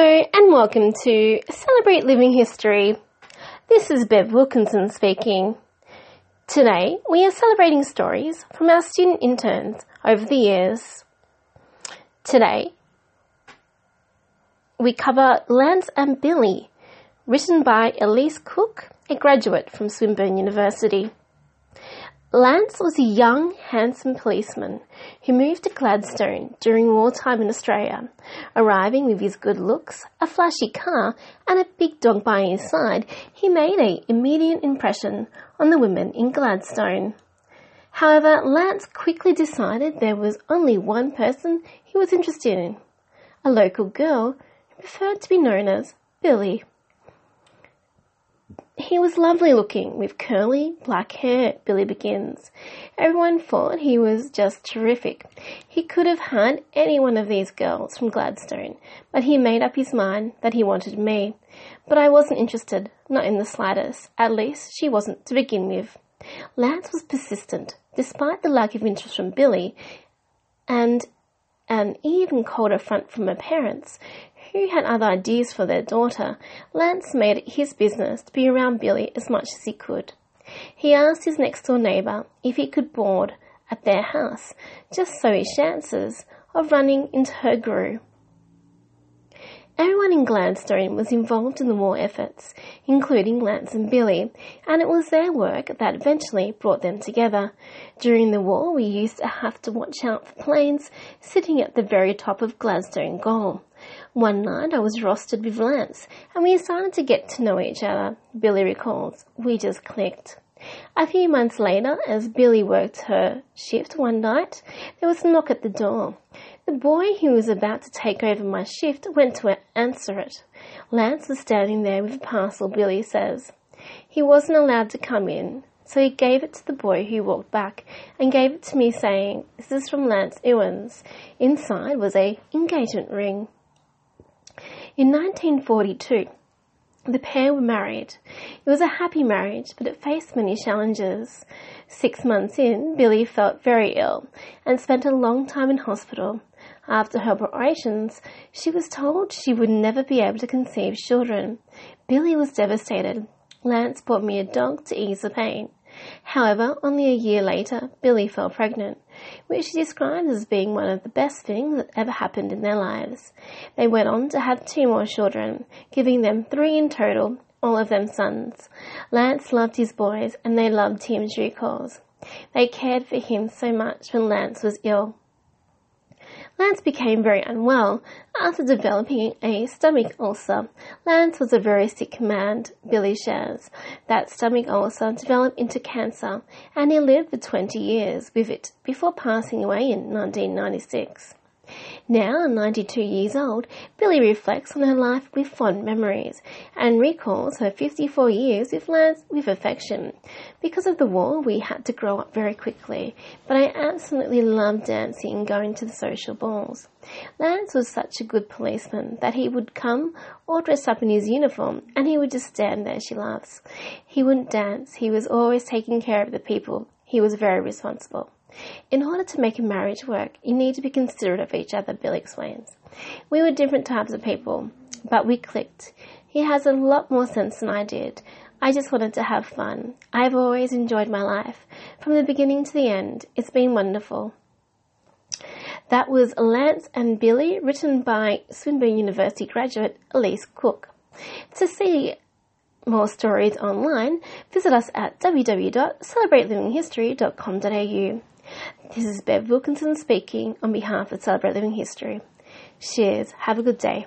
Hello and welcome to Celebrate Living History. This is Bev Wilkinson speaking. Today we are celebrating stories from our student interns over the years. Today we cover Lance and Billy, written by Elise Cook, a graduate from Swinburne University. Lance was a young, handsome policeman who moved to Gladstone during wartime in Australia. Arriving with his good looks, a flashy car and a big dog by his side, he made an immediate impression on the women in Gladstone. However, Lance quickly decided there was only one person he was interested in, a local girl who preferred to be known as Billy. He was lovely looking, with curly, black hair, Billy begins. Everyone thought he was just terrific. He could have had any one of these girls from Gladstone, but he made up his mind that he wanted me. But I wasn't interested, not in the slightest. At least she wasn't to begin with. Lance was persistent, despite the lack of interest from Billy, and an even colder front from her parents, who had other ideas for their daughter. Lance made it his business to be around Billy as much as he could. He asked his next-door neighbour if he could board at their house, just so his chances of running into her grew. Everyone in Gladstone was involved in the war efforts, including Lance and Billy, and it was their work that eventually brought them together. During the war, we used to have to watch out for planes sitting at the very top of Gladstone Goal. One night I was rostered with Lance, and we started to get to know each other. Billy recalls, we just clicked. A few months later, as Billy worked her shift one night, there was a knock at the door. The boy who was about to take over my shift went to answer it. Lance was standing there with a parcel, Billy says. He wasn't allowed to come in, so he gave it to the boy who walked back and gave it to me saying, "This is from Lance Ewens." Inside was an engagement ring. In 1942, the pair were married. It was a happy marriage, but it faced many challenges. 6 months in, Billy felt very ill and spent a long time in hospital. After her operations, she was told she would never be able to conceive children. Billy was devastated. Lance bought me a dog to ease the pain. However, only a year later, Billy fell pregnant, which she described as being one of the best things that ever happened in their lives. They went on to have 2 more children, giving them 3 in total, all of them sons. Lance loved his boys, and they loved him, she recalls. They cared for him so much when Lance was ill. Lance became very unwell after developing a stomach ulcer. Lance was a very sick man, Billy shares. That stomach ulcer developed into cancer, and he lived for 20 years with it before passing away in 1996. Now, 92 years old, Billy reflects on her life with fond memories and recalls her 54 years with Lance with affection. Because of the war, we had to grow up very quickly, but I absolutely loved dancing and going to the social balls. Lance was such a good policeman that he would come all dressed up in his uniform and he would just stand there, she laughs. He wouldn't dance. He was always taking care of the people. He was very responsible. In order to make a marriage work, you need to be considerate of each other, Bill explains. We were different types of people, but we clicked. He has a lot more sense than I did. I just wanted to have fun. I've always enjoyed my life. From the beginning to the end, it's been wonderful. That was Lance and Billy, written by Swinburne University graduate Elise Cook. To see more stories online, visit us at www.celebratelivinghistory.com.au. This is Bev Wilkinson speaking on behalf of Celebrate Living History. Cheers. Have a good day.